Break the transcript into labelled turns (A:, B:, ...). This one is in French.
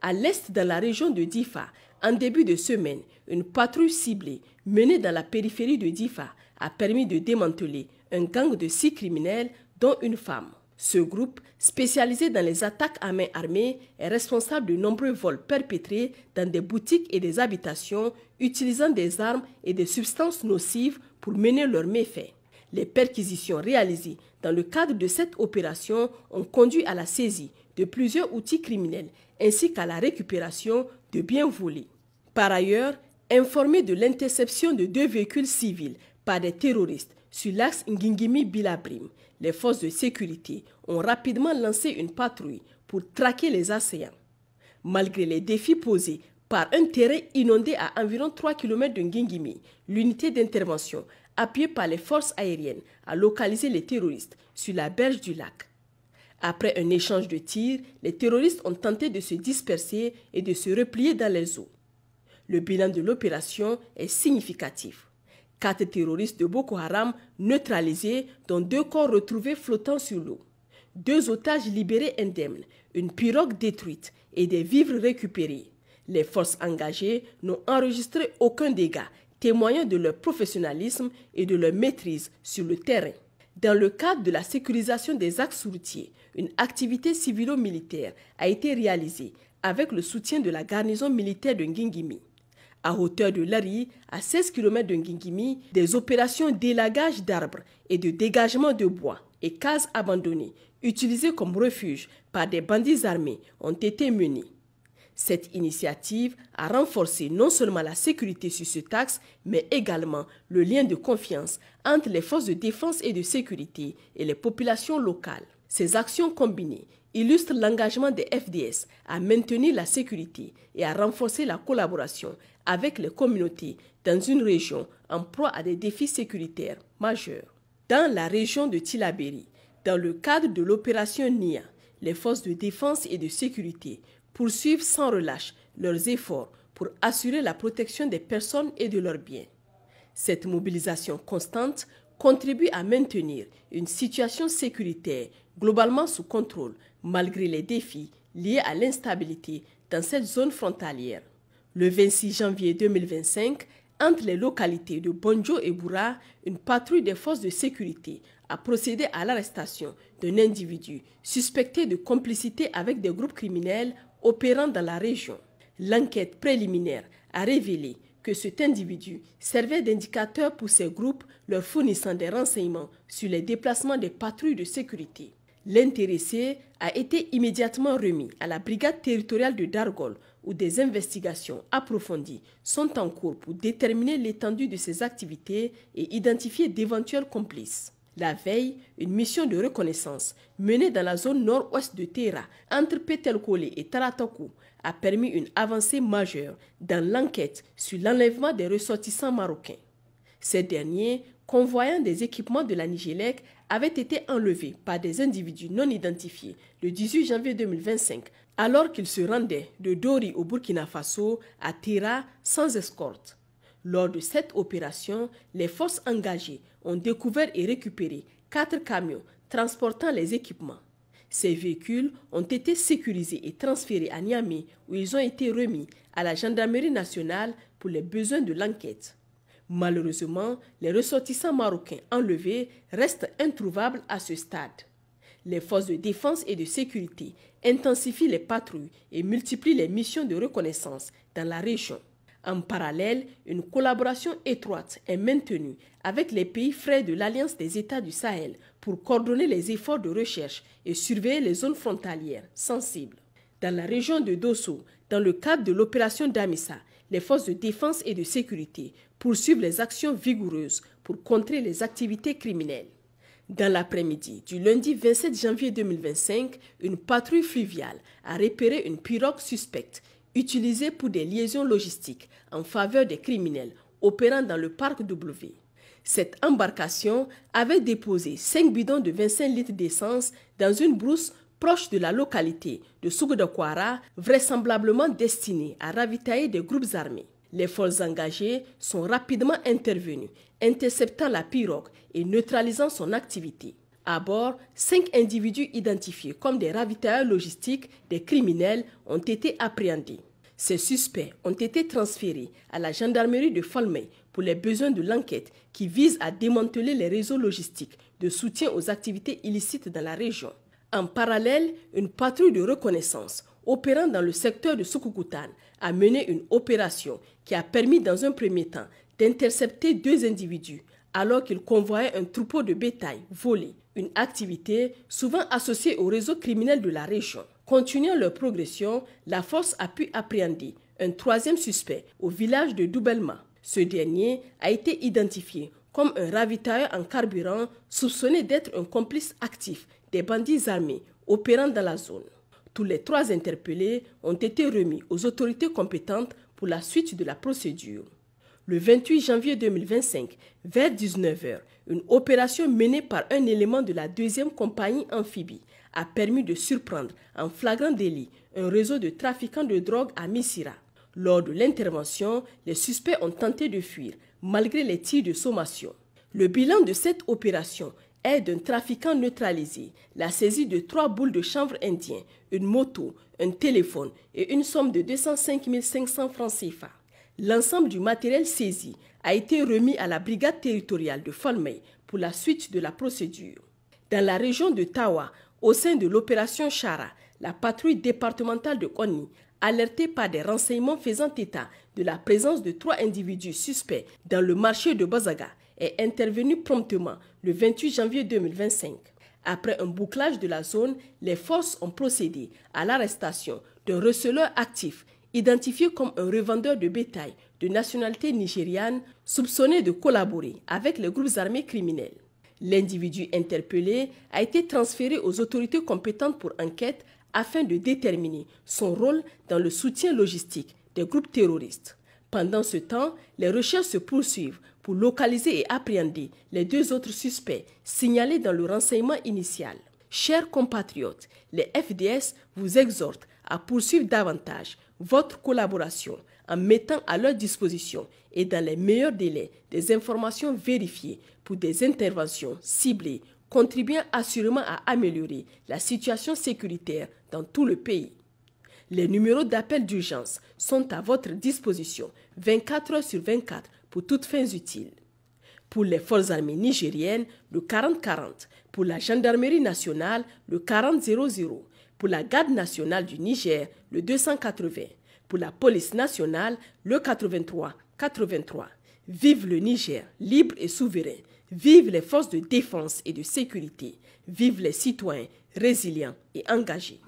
A: À l'est, dans la région de Difa, en début de semaine, une patrouille ciblée menée dans la périphérie de Difa a permis de démanteler un gang de 6 criminels, dont une femme. Ce groupe, spécialisé dans les attaques à main armée, est responsable de nombreux vols perpétrés dans des boutiques et des habitations, utilisant des armes et des substances nocives pour mener leurs méfaits. Les perquisitions réalisées dans le cadre de cette opération ont conduit à la saisie de plusieurs outils criminels ainsi qu'à la récupération de biens volés. Par ailleurs, informés de l'interception de 2 véhicules civils par des terroristes sur l'axe Ngingimi-Bilabrim, les forces de sécurité ont rapidement lancé une patrouille pour traquer les assaillants. Malgré les défis posés par un terrain inondé à environ 3 km de Ngingimi, l'unité d'intervention appuyée par les forces aériennes a localisé les terroristes sur la berge du lac. Après un échange de tirs, les terroristes ont tenté de se disperser et de se replier dans les eaux. Le bilan de l'opération est significatif. 4 terroristes de Boko Haram neutralisés, dont 2 corps retrouvés flottant sur l'eau. 2 otages libérés indemnes, une pirogue détruite et des vivres récupérés. Les forces engagées n'ont enregistré aucun dégât, témoignant de leur professionnalisme et de leur maîtrise sur le terrain. Dans le cadre de la sécurisation des axes routiers, une activité civilo-militaire a été réalisée avec le soutien de la garnison militaire de Ngingimi. À hauteur de Lari, à 16 km de Ngingimi, des opérations d'élagage d'arbres et de dégagement de bois et cases abandonnées, utilisées comme refuge par des bandits armés, ont été menées. Cette initiative a renforcé non seulement la sécurité sur ce axe, mais également le lien de confiance entre les forces de défense et de sécurité et les populations locales. Ces actions combinées illustrent l'engagement des FDS à maintenir la sécurité et à renforcer la collaboration avec les communautés dans une région en proie à des défis sécuritaires majeurs. Dans la région de Tillabéri, dans le cadre de l'opération NIA, les forces de défense et de sécurité poursuivent sans relâche leurs efforts pour assurer la protection des personnes et de leurs biens. Cette mobilisation constante contribue à maintenir une situation sécuritaire globalement sous contrôle, malgré les défis liés à l'instabilité dans cette zone frontalière. Le 26 janvier 2025, entre les localités de Bonjo et Boura, une patrouille des forces de sécurité a procédé à l'arrestation d'un individu suspecté de complicité avec des groupes criminels opérant dans la région. L'enquête préliminaire a révélé que cet individu servait d'indicateur pour ces groupes, leur fournissant des renseignements sur les déplacements des patrouilles de sécurité. L'intéressé a été immédiatement remis à la brigade territoriale de Dargol, où des investigations approfondies sont en cours pour déterminer l'étendue de ses activités et identifier d'éventuels complices. La veille, une mission de reconnaissance menée dans la zone nord-ouest de Tera, entre Petelkole et Taratakou, a permis une avancée majeure dans l'enquête sur l'enlèvement des ressortissants marocains. Ces derniers, convoyant des équipements de la Nigélec, avaient été enlevés par des individus non identifiés le 18 janvier 2025, alors qu'ils se rendaient de Dori au Burkina Faso à Tera sans escorte. Lors de cette opération, les forces engagées ont découvert et récupéré 4 camions transportant les équipements. Ces véhicules ont été sécurisés et transférés à Niamey, où ils ont été remis à la gendarmerie nationale pour les besoins de l'enquête. Malheureusement, les ressortissants marocains enlevés restent introuvables à ce stade. Les forces de défense et de sécurité intensifient les patrouilles et multiplient les missions de reconnaissance dans la région. En parallèle, une collaboration étroite est maintenue avec les pays frères de l'Alliance des États du Sahel pour coordonner les efforts de recherche et surveiller les zones frontalières sensibles. Dans la région de Dosso, dans le cadre de l'opération Damissa, les forces de défense et de sécurité poursuivent les actions vigoureuses pour contrer les activités criminelles. Dans l'après-midi du lundi 27 janvier 2025, une patrouille fluviale a repéré une pirogue suspecte utilisée pour des liaisons logistiques en faveur des criminels opérant dans le parc W. Cette embarcation avait déposé 5 bidons de 25 litres d'essence dans une brousse proche de la localité de Sougoudakwara, vraisemblablement destinée à ravitailler des groupes armés. Les forces engagées sont rapidement intervenues, interceptant la pirogue et neutralisant son activité. À bord, 5 individus identifiés comme des ravitailleurs logistiques des criminels ont été appréhendés. Ces suspects ont été transférés à la gendarmerie de Falmey pour les besoins de l'enquête qui vise à démanteler les réseaux logistiques de soutien aux activités illicites dans la région. En parallèle, une patrouille de reconnaissance opérant dans le secteur de Soukoukoutane a mené une opération qui a permis dans un premier temps d'intercepter 2 individus alors qu'ils convoyaient un troupeau de bétail volé, une activité souvent associée au réseau criminel de la région. Continuant leur progression, la force a pu appréhender un 3e suspect au village de Doubelma. Ce dernier a été identifié comme un ravitailleur en carburant soupçonné d'être un complice actif des bandits armés opérant dans la zone. Tous les 3 interpellés ont été remis aux autorités compétentes pour la suite de la procédure. Le 28 janvier 2025, vers 19h, une opération menée par un élément de la 2e compagnie amphibie a permis de surprendre en flagrant délit un réseau de trafiquants de drogue à Missira. Lors de l'intervention, les suspects ont tenté de fuir malgré les tirs de sommation. Le bilan de cette opération est d'un trafiquant neutralisé, la saisie de 3 boules de chanvre indien, une moto, un téléphone et une somme de 205 500 francs CFA. L'ensemble du matériel saisi a été remis à la brigade territoriale de Falmey pour la suite de la procédure. Dans la région de Tawa, au sein de l'opération Chara, la patrouille départementale de Konni, alertée par des renseignements faisant état de la présence de 3 individus suspects dans le marché de Bazaga, est intervenue promptement le 28 janvier 2025. Après un bouclage de la zone, les forces ont procédé à l'arrestation d'un receleur actif identifié comme un revendeur de bétail de nationalité nigériane soupçonné de collaborer avec les groupes armés criminels. L'individu interpellé a été transféré aux autorités compétentes pour enquête afin de déterminer son rôle dans le soutien logistique des groupes terroristes. Pendant ce temps, les recherches se poursuivent pour localiser et appréhender les 2 autres suspects signalés dans le renseignement initial. Chers compatriotes, les FDS vous exhortent à poursuivre davantage votre collaboration en mettant à leur disposition et dans les meilleurs délais des informations vérifiées pour des interventions ciblées contribuant assurément à améliorer la situation sécuritaire dans tout le pays. Les numéros d'appel d'urgence sont à votre disposition 24 heures sur 24 pour toutes fins utiles. Pour les forces armées nigériennes, le 40-40. Pour la gendarmerie nationale, le 40-00. Pour la garde nationale du Niger, le 280. Pour la police nationale, le 83-83. Vive le Niger, libre et souverain. Vive les forces de défense et de sécurité. Vive les citoyens résilients et engagés.